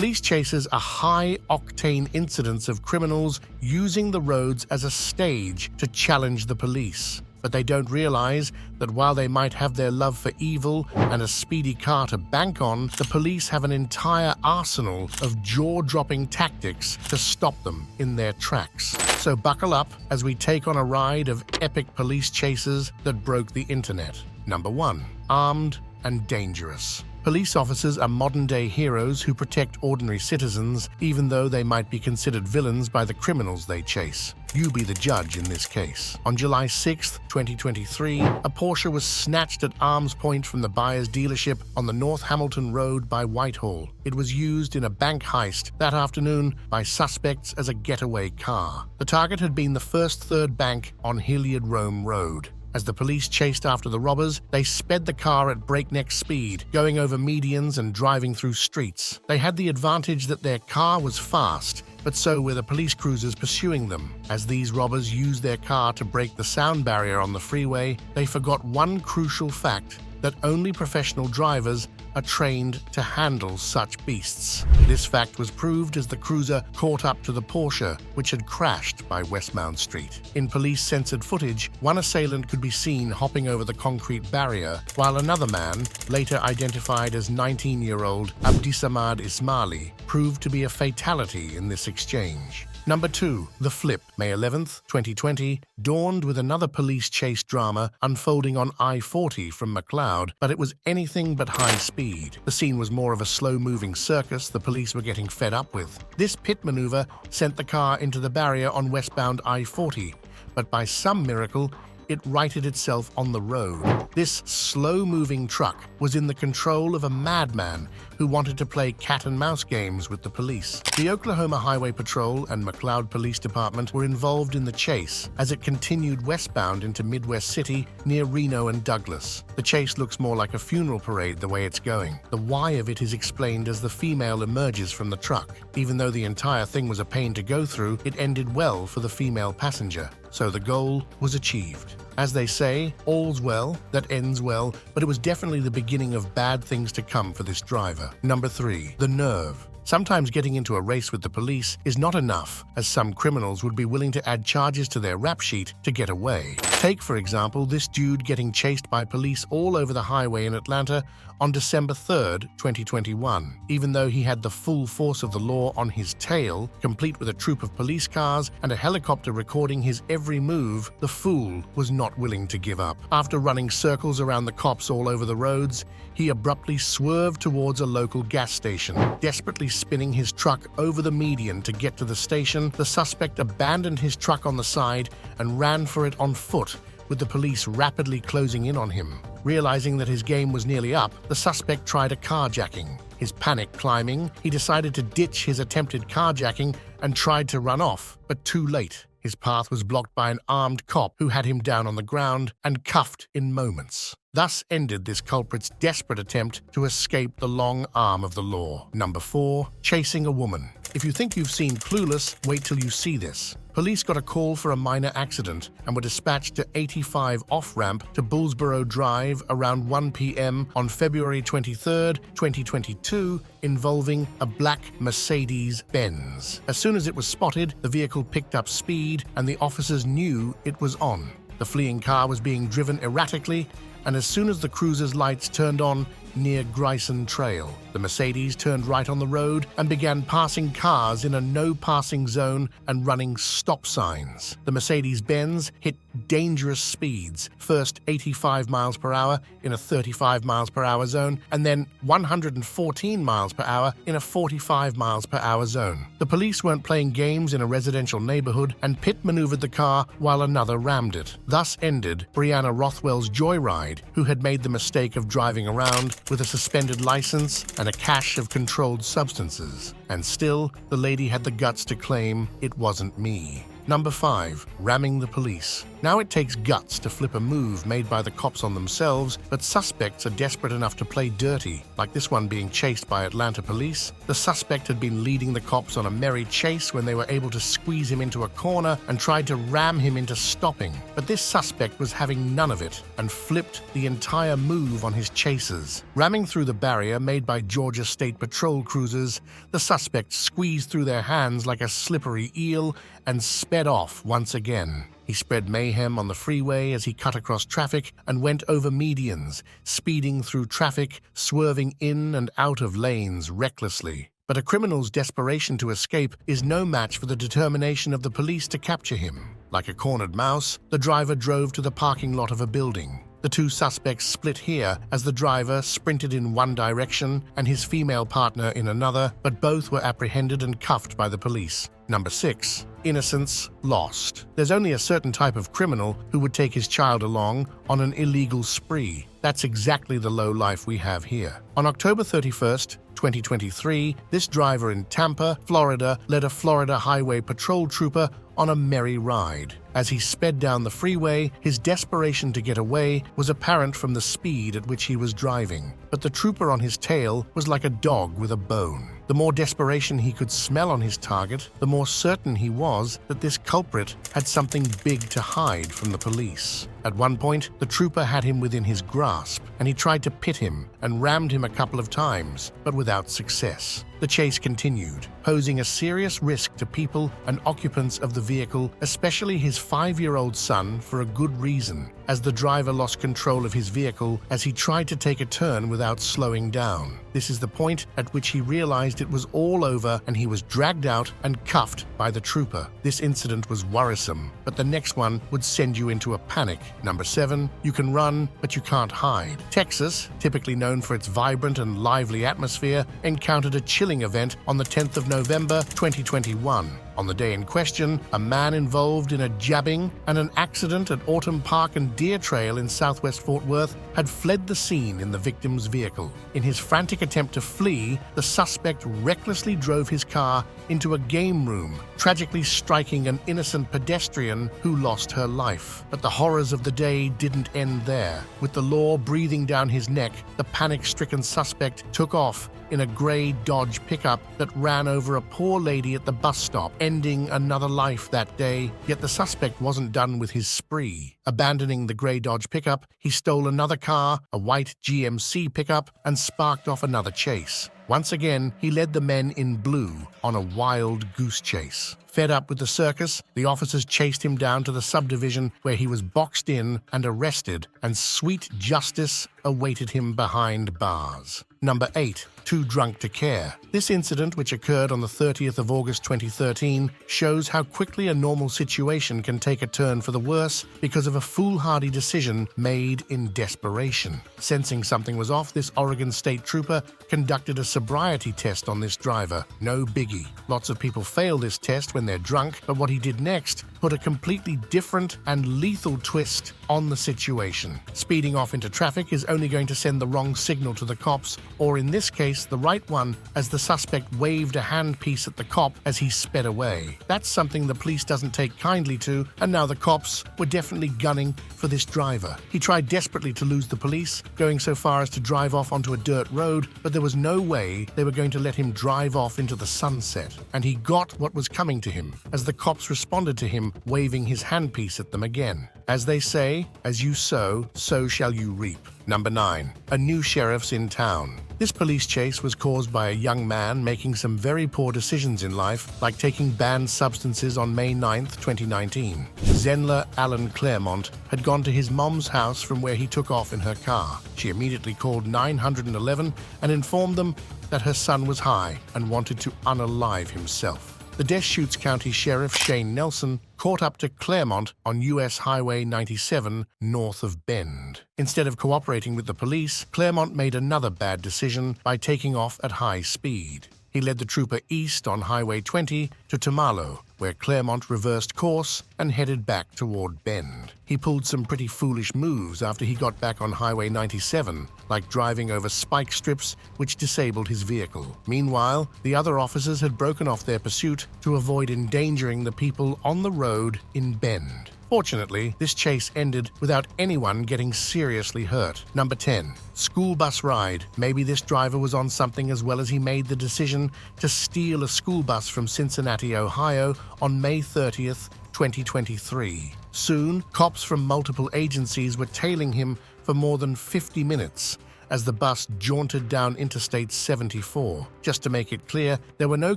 Police chases are high-octane incidents of criminals using the roads as a stage to challenge the police. But they don't realize that while they might have their love for evil and a speedy car to bank on, the police have an entire arsenal of jaw-dropping tactics to stop them in their tracks. So buckle up as we take on a ride of epic police chases that broke the internet. Number 1. Armed and dangerous. Police officers are modern-day heroes who protect ordinary citizens, even though they might be considered villains by the criminals they chase. You be the judge in this case. On July 6, 2023, a Porsche was snatched at arm's point from the buyer's dealership on the North Hamilton Road by Whitehall. It was used in a bank heist that afternoon by suspects as a getaway car. The target had been the First Third Bank on Hilliard Rome Road. As the police chased after the robbers, they sped the car at breakneck speed, going over medians and driving through streets. They had the advantage that their car was fast, but so were the police cruisers pursuing them. As these robbers used their car to break the sound barrier on the freeway, they forgot one crucial fact: that only professional drivers are trained to handle such beasts. This fact was proved as the cruiser caught up to the Porsche, which had crashed by Westmount Street. In police-censored footage, one assailant could be seen hopping over the concrete barrier, while another man, later identified as 19-year-old Abdisamad Ismaili, proved to be a fatality in this exchange. Number 2. The Flip. May 11, 2020, dawned with another police chase drama unfolding on I-40 from McLeod, but it was anything but high speed. The scene was more of a slow-moving circus the police were getting fed up with. This pit maneuver sent the car into the barrier on westbound I-40, but by some miracle, it righted itself on the road. This slow-moving truck was in the control of a madman who wanted to play cat-and-mouse games with the police. The Oklahoma Highway Patrol and McLeod Police Department were involved in the chase as it continued westbound into Midwest City near Reno and Douglas. The chase looks more like a funeral parade the way it's going. The why of it is explained as the female emerges from the truck. Even though the entire thing was a pain to go through, it ended well for the female passenger. So the goal was achieved. As they say, all's well that ends well, but it was definitely the beginning of bad things to come for this driver. Number 3. The Nerve. Sometimes getting into a race with the police is not enough, as some criminals would be willing to add charges to their rap sheet to get away. Take, for example, this dude getting chased by police all over the highway in Atlanta on December 3, 2021. Even though he had the full force of the law on his tail, complete with a troop of police cars and a helicopter recording his every move, the fool was not willing to give up. After running circles around the cops all over the roads, he abruptly swerved towards a local gas station. Desperately spinning his truck over the median to get to the station, the suspect abandoned his truck on the side and ran for it on foot, with the police rapidly closing in on him. Realizing that his game was nearly up, the suspect tried a carjacking. His panic climbing, he decided to ditch his attempted carjacking and tried to run off, but too late. His path was blocked by an armed cop who had him down on the ground and cuffed in moments. Thus ended this culprit's desperate attempt to escape the long arm of the law. Number 4. Chasing a woman. If you think you've seen Clueless, wait till you see this. Police got a call for a minor accident and were dispatched to 85 off-ramp to Bullsboro Drive around 1 p.m. on February 23, 2022, involving a black Mercedes-Benz. As soon as it was spotted, the vehicle picked up speed and the officers knew it was on. The fleeing car was being driven erratically, and as soon as the cruiser's lights turned on near Grayson Trail, the Mercedes turned right on the road and began passing cars in a no-passing zone and running stop signs. The Mercedes-Benz hit dangerous speeds, first 85 miles per hour in a 35 miles per hour zone, and then 114 miles per hour in a 45 miles per hour zone. The police weren't playing games in a residential neighborhood and pit maneuvered the car while another rammed it. Thus ended Brianna Rothwell's joyride, who had made the mistake of driving around with a suspended license and a cache of controlled substances. And still, the lady had the guts to claim, "It wasn't me." Number 5. Ramming the police. Now it takes guts to flip a move made by the cops on themselves, but suspects are desperate enough to play dirty, like this one being chased by Atlanta police. The suspect had been leading the cops on a merry chase when they were able to squeeze him into a corner and tried to ram him into stopping. But this suspect was having none of it and flipped the entire move on his chasers. Ramming through the barrier made by Georgia State Patrol cruisers, the suspect squeezed through their hands like a slippery eel and sped off once again. He spread mayhem on the freeway as he cut across traffic and went over medians, speeding through traffic, swerving in and out of lanes recklessly. But a criminal's desperation to escape is no match for the determination of the police to capture him. Like a cornered mouse, the driver drove to the parking lot of a building. The two suspects split here as the driver sprinted in one direction and his female partner in another, but both were apprehended and cuffed by the police. Number 6. Innocence lost. There's only a certain type of criminal who would take his child along on an illegal spree. That's exactly the low life we have here. On October 31st, 2023, this driver in Tampa, Florida, led a Florida Highway Patrol trooper on a merry ride. As he sped down the freeway, his desperation to get away was apparent from the speed at which he was driving. But the trooper on his tail was like a dog with a bone. The more desperation he could smell on his target, the more certain he was that this culprit had something big to hide from the police. At one point, the trooper had him within his grasp, and he tried to pit him and rammed him a couple of times, but without success. The chase continued, posing a serious risk to people and occupants of the vehicle, especially his 5-year-old son, for a good reason, as the driver lost control of his vehicle as he tried to take a turn without slowing down. This is the point at which he realized it was all over and he was dragged out and cuffed by the trooper. This incident was worrisome, but the next one would send you into a panic. Number 7. You can run, but you can't hide. Texas, typically known for its vibrant and lively atmosphere, encountered a chilling event on the 10th of November 2021. On the day in question, a man involved in a jabbing and an accident at Autumn Park and Deer Trail in southwest Fort Worth had fled the scene in the victim's vehicle. In his frantic attempt to flee, the suspect recklessly drove his car into a game room, tragically striking an innocent pedestrian who lost her life. But the horrors of the day didn't end there. With the law breathing down his neck, the panic-stricken suspect took off in a gray Dodge pickup that ran over a poor lady at the bus stop, ending another life that day. Yet the suspect wasn't done with his spree. Abandoning the gray Dodge pickup, he stole another car, a white GMC pickup, and sparked off another chase. Once again, he led the men in blue on a wild goose chase. Fed up with the circus, the officers chased him down to the subdivision where he was boxed in and arrested, and sweet justice awaited him behind bars. Number 8. Too drunk to care. This incident, which occurred on the 30th of August 2013, shows how quickly a normal situation can take a turn for the worse because of a foolhardy decision made in desperation. Sensing something was off, this Oregon State trooper conducted a sobriety test on this driver. No biggie. Lots of people fail this test when they're drunk, but what he did next put a completely different and lethal twist on the situation. Speeding off into traffic is only going to send the wrong signal to the cops, or in this case, the right one, as the suspect waved a handpiece at the cop as he sped away. That's something the police doesn't take kindly to, and now the cops were definitely gunning for this driver. He tried desperately to lose the police, going so far as to drive off onto a dirt road, but there was no way they were going to let him drive off into the sunset. And he got what was coming to him, as the cops responded to him, waving his handpiece at them again. As they say, as you sow, so shall you reap. Number 9. A new sheriff's in town. This police chase was caused by a young man making some very poor decisions in life, like taking banned substances on May 9th, 2019. Zenler Allen Claremont had gone to his mom's house from where he took off in her car. She immediately called 911 and informed them that her son was high and wanted to unalive himself. The Deschutes County Sheriff Shane Nelson caught up to Claremont on U.S. Highway 97 north of Bend. Instead of cooperating with the police, Claremont made another bad decision by taking off at high speed. He led the trooper east on Highway 20 to Tamalo, where Claremont reversed course and headed back toward Bend. He pulled some pretty foolish moves after he got back on Highway 97, like driving over spike strips which disabled his vehicle. Meanwhile, the other officers had broken off their pursuit to avoid endangering the people on the road in Bend. Fortunately, this chase ended without anyone getting seriously hurt. Number 10. School bus ride. Maybe this driver was on something as well as he made the decision to steal a school bus from Cincinnati, Ohio on May 30th, 2023. Soon, cops from multiple agencies were tailing him for more than 50 minutes as the bus jaunted down Interstate 74. Just to make it clear, there were no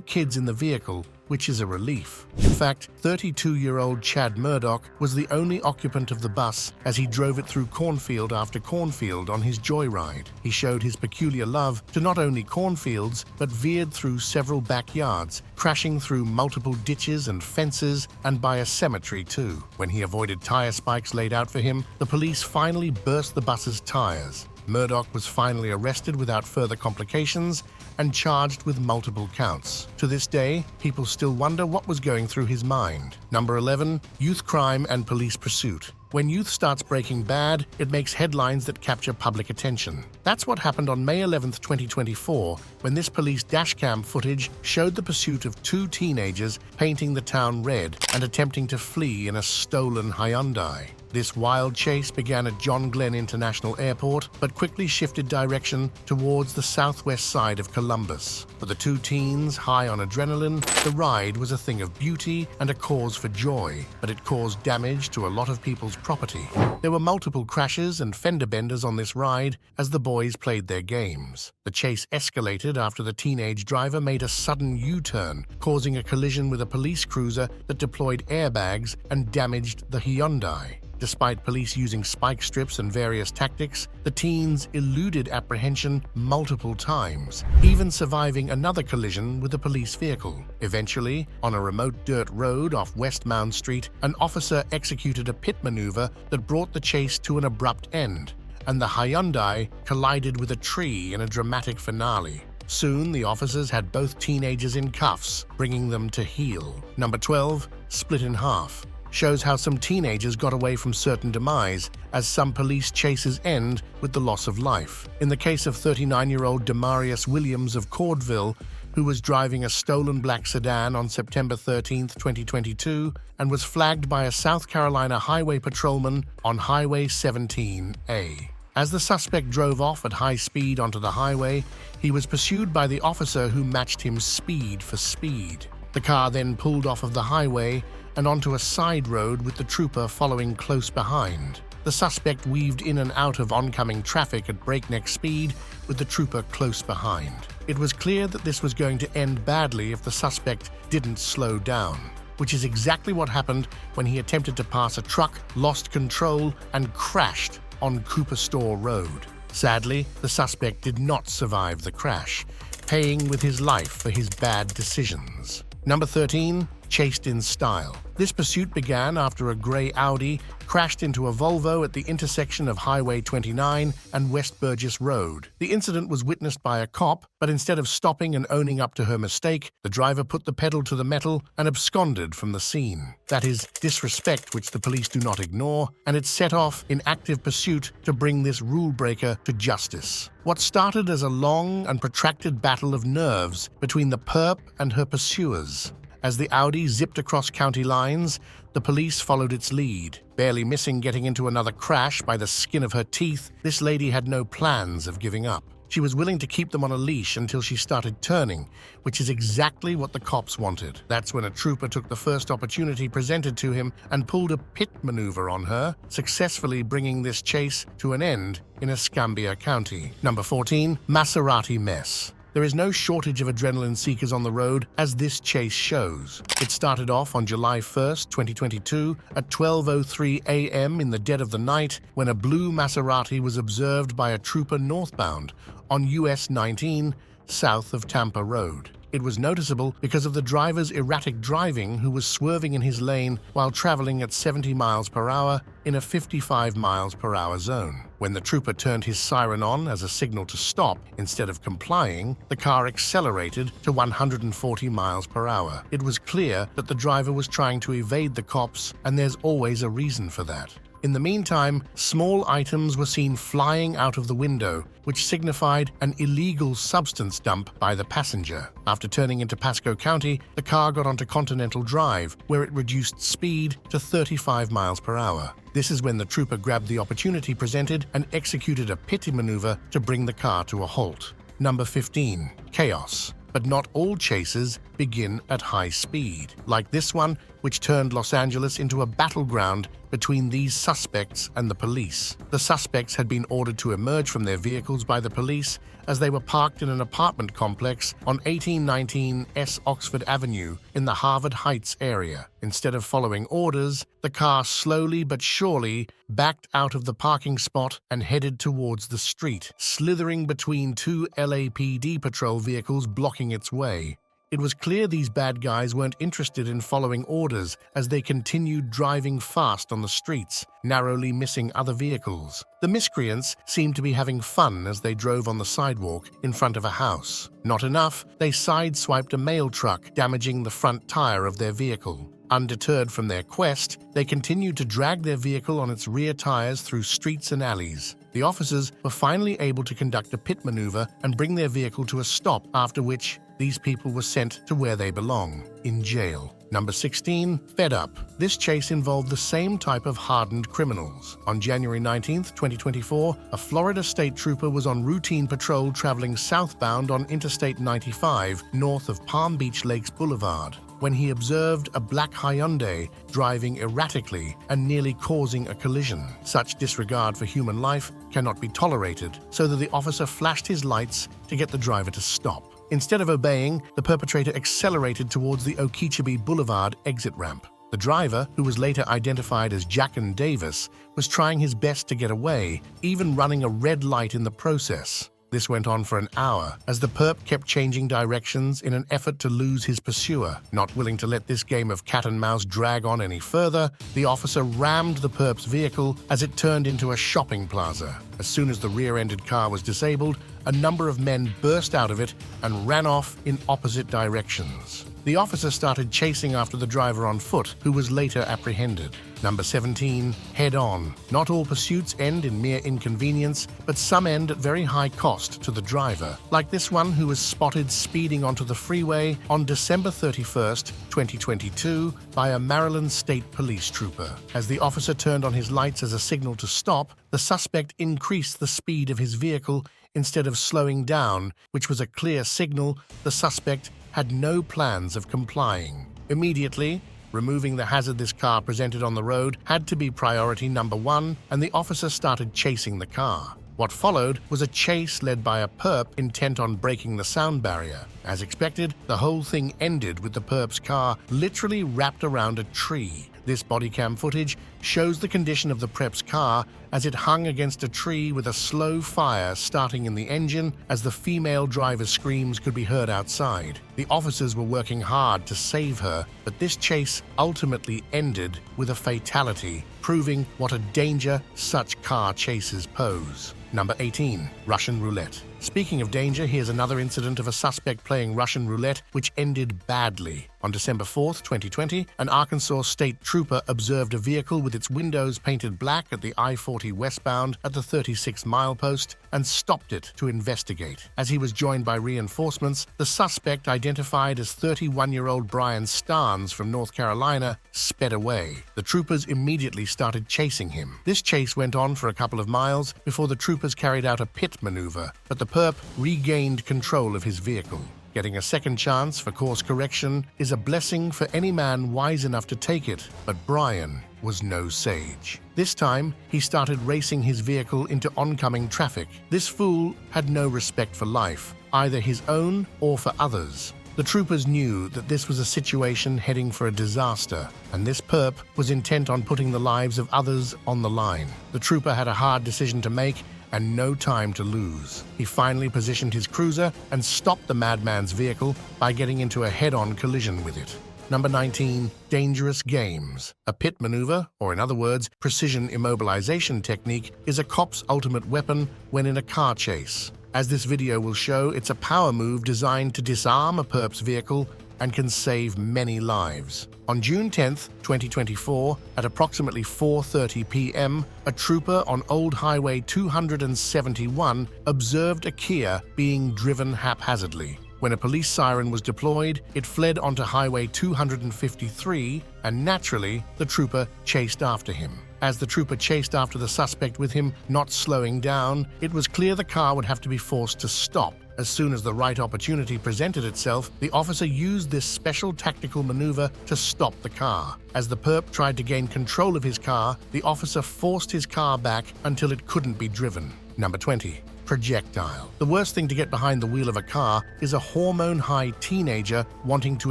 kids in the vehicle, which is a relief. In fact, 32-year-old Chad Murdoch was the only occupant of the bus as he drove it through cornfield after cornfield on his joyride. He showed his peculiar love to not only cornfields, but veered through several backyards, crashing through multiple ditches and fences, and by a cemetery too. When he avoided tire spikes laid out for him, the police finally burst the bus's tires. Murdoch was finally arrested without further complications and charged with multiple counts. To this day, people still wonder what was going through his mind. Number 11. Youth crime and police pursuit. When youth starts breaking bad, it makes headlines that capture public attention. That's what happened on May 11, 2024, when this police dashcam footage showed the pursuit of two teenagers painting the town red and attempting to flee in a stolen Hyundai. This wild chase began at John Glenn International Airport, but quickly shifted direction towards the southwest side of Columbus. For the two teens, high on adrenaline, the ride was a thing of beauty and a cause for joy, but it caused damage to a lot of people's property. There were multiple crashes and fender benders on this ride as the boys played their games. The chase escalated after the teenage driver made a sudden U-turn, causing a collision with a police cruiser that deployed airbags and damaged the Hyundai. Despite police using spike strips and various tactics, the teens eluded apprehension multiple times, even surviving another collision with a police vehicle. Eventually, on a remote dirt road off West Mound Street, an officer executed a pit maneuver that brought the chase to an abrupt end, and the Hyundai collided with a tree in a dramatic finale. Soon, the officers had both teenagers in cuffs, bringing them to heel. Number 12. Split in half. Shows how some teenagers got away from certain demise, as some police chases end with the loss of life. In the case of 39-year-old Demarius Williams of Cordville, who was driving a stolen black sedan on September 13, 2022, and was flagged by a South Carolina highway patrolman on Highway 17A. As the suspect drove off at high speed onto the highway, he was pursued by the officer who matched him speed for speed. The car then pulled off of the highway and onto a side road with the trooper following close behind. The suspect weaved in and out of oncoming traffic at breakneck speed with the trooper close behind. It was clear that this was going to end badly if the suspect didn't slow down, which is exactly what happened when he attempted to pass a truck, lost control, and crashed on Cooper Store Road. Sadly, the suspect did not survive the crash, paying with his life for his bad decisions. Number 13. Chased in style. This pursuit began after a gray Audi crashed into a Volvo at the intersection of Highway 29 and West Burgess Road. The incident was witnessed by a cop, but instead of stopping and owning up to her mistake, the driver put the pedal to the metal and absconded from the scene. That is disrespect which the police do not ignore, and it set off in active pursuit to bring this rule breaker to justice. What started as a long and protracted battle of nerves between the perp and her pursuers. As the Audi zipped across county lines, the police followed its lead. Barely missing getting into another crash by the skin of her teeth, this lady had no plans of giving up. She was willing to keep them on a leash until she started turning, which is exactly what the cops wanted. That's when a trooper took the first opportunity presented to him and pulled a pit maneuver on her, successfully bringing this chase to an end in Escambia County. Number 14. Maserati mess. There is no shortage of adrenaline seekers on the road, as this chase shows. It started off on July 1st, 2022, at 12:03 a.m. in the dead of the night, when a blue Maserati was observed by a trooper northbound on US 19, south of Tampa Road. It was noticeable because of the driver's erratic driving, who was swerving in his lane while traveling at 70 miles per hour in a 55 miles per hour zone. When the trooper turned his siren on as a signal to stop instead of complying, the car accelerated to 140 miles per hour. It was clear that the driver was trying to evade the cops, and there's always a reason for that. In the meantime, small items were seen flying out of the window, which signified an illegal substance dump by the passenger. After turning into Pasco County, the car got onto Continental Drive, where it reduced speed to 35 miles per hour. This is when the trooper grabbed the opportunity presented and executed a pity maneuver to bring the car to a halt. Number 15. Chaos. But not all chases begin at high speed, like this one, which turned Los Angeles into a battleground between these suspects and the police. The suspects had been ordered to emerge from their vehicles by the police as they were parked in an apartment complex on 1819 S. Oxford Avenue in the Harvard Heights area. Instead of following orders, the car slowly but surely backed out of the parking spot and headed towards the street, slithering between two LAPD patrol vehicles blocking its way. It was clear these bad guys weren't interested in following orders as they continued driving fast on the streets, narrowly missing other vehicles. The miscreants seemed to be having fun as they drove on the sidewalk in front of a house. Not enough, they sideswiped a mail truck, damaging the front tire of their vehicle. Undeterred from their quest, they continued to drag their vehicle on its rear tires through streets and alleys. The officers were finally able to conduct a pit maneuver and bring their vehicle to a stop, after which these people were sent to where they belong, in jail. Number 16. Fed Up. This chase involved the same type of hardened criminals. On January 19, 2024, a Florida state trooper was on routine patrol traveling southbound on Interstate 95 north of Palm Beach Lakes Boulevard, when he observed a black Hyundai driving erratically and nearly causing a collision. Such disregard for human life cannot be tolerated, so that the officer flashed his lights to get the driver to stop. Instead of obeying, the perpetrator accelerated towards the Okeechobee Boulevard exit ramp. The driver, who was later identified as Jacken Davis, was trying his best to get away, even running a red light in the process. This went on for an hour, as the perp kept changing directions in an effort to lose his pursuer. Not willing to let this game of cat and mouse drag on any further, the officer rammed the perp's vehicle as it turned into a shopping plaza. As soon as the rear-ended car was disabled, a number of men burst out of it and ran off in opposite directions. The officer started chasing after the driver on foot, who was later apprehended. Number 17. Head On. Not all pursuits end in mere inconvenience, but some end at very high cost to the driver, like this one who was spotted speeding onto the freeway on December 31, 2022 by a Maryland State Police trooper. As the officer turned on his lights as a signal to stop, the suspect increased the speed of his vehicle instead of slowing down, which was a clear signal the suspect had no plans of complying. Immediately, removing the hazard this car presented on the road had to be priority number one, and the officer started chasing the car. What followed was a chase led by a perp intent on breaking the sound barrier. As expected, the whole thing ended with the perp's car literally wrapped around a tree. This bodycam footage shows the condition of the prep's car as it hung against a tree with a slow fire starting in the engine as the female driver's screams could be heard outside. The officers were working hard to save her, but this chase ultimately ended with a fatality, proving what a danger such car chases pose. Number 18. Russian Roulette. Speaking of danger, here's another incident of a suspect playing Russian roulette which ended badly. On December 4, 2020, an Arkansas state trooper observed a vehicle with its windows painted black at the I-40 westbound at the 36 milepost and stopped it to investigate. As he was joined by reinforcements, the suspect, identified as 31-year-old Brian Starnes from North Carolina, sped away. The troopers immediately started chasing him. This chase went on for a couple of miles before the troopers carried out a pit maneuver, but the perp regained control of his vehicle. Getting a second chance for course correction is a blessing for any man wise enough to take it, but Brian was no sage. This time, he started racing his vehicle into oncoming traffic. This fool had no respect for life, either his own or for others. The troopers knew that this was a situation heading for a disaster, and this perp was intent on putting the lives of others on the line. The trooper had a hard decision to make and no time to lose. He finally positioned his cruiser and stopped the madman's vehicle by getting into a head-on collision with it. Number 19. Dangerous Games. A pit maneuver, or in other words, precision immobilization technique, is a cop's ultimate weapon when in a car chase. As this video will show, it's a power move designed to disarm a perp's vehicle and can save many lives. On June 10, 2024, at approximately 4:30 p.m., a trooper on Old Highway 271 observed a Kia being driven haphazardly. When a police siren was deployed, it fled onto Highway 253, and naturally, the trooper chased after him. As the trooper chased after the suspect with him not slowing down, it was clear the car would have to be forced to stop. As soon as the right opportunity presented itself, the officer used this special tactical maneuver to stop the car. As the perp tried to gain control of his car, the officer forced his car back until it couldn't be driven. Number 20. Projectile. The worst thing to get behind the wheel of a car is a hormone-high teenager wanting to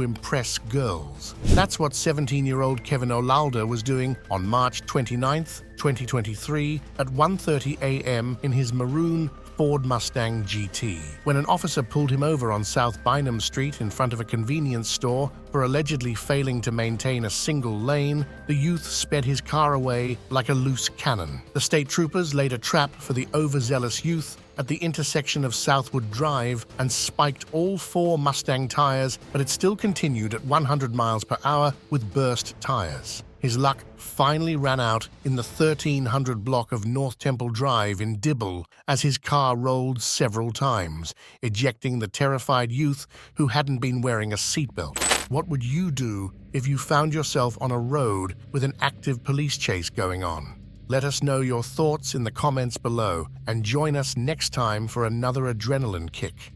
impress girls. That's what 17-year-old Kevin Olalde was doing on March 29, 2023 at 1:30 a.m. in his maroon Ford Mustang GT. When an officer pulled him over on South Bynum Street in front of a convenience store for allegedly failing to maintain a single lane, the youth sped his car away like a loose cannon. The state troopers laid a trap for the overzealous youth at the intersection of Southwood Drive and spiked all 4 Mustang tires, but it still continued at 100 miles per hour with burst tires. His luck finally ran out in the 1300 block of North Temple Drive in Dibble as his car rolled several times, ejecting the terrified youth who hadn't been wearing a seatbelt. What would you do if you found yourself on a road with an active police chase going on? Let us know your thoughts in the comments below and join us next time for another adrenaline kick.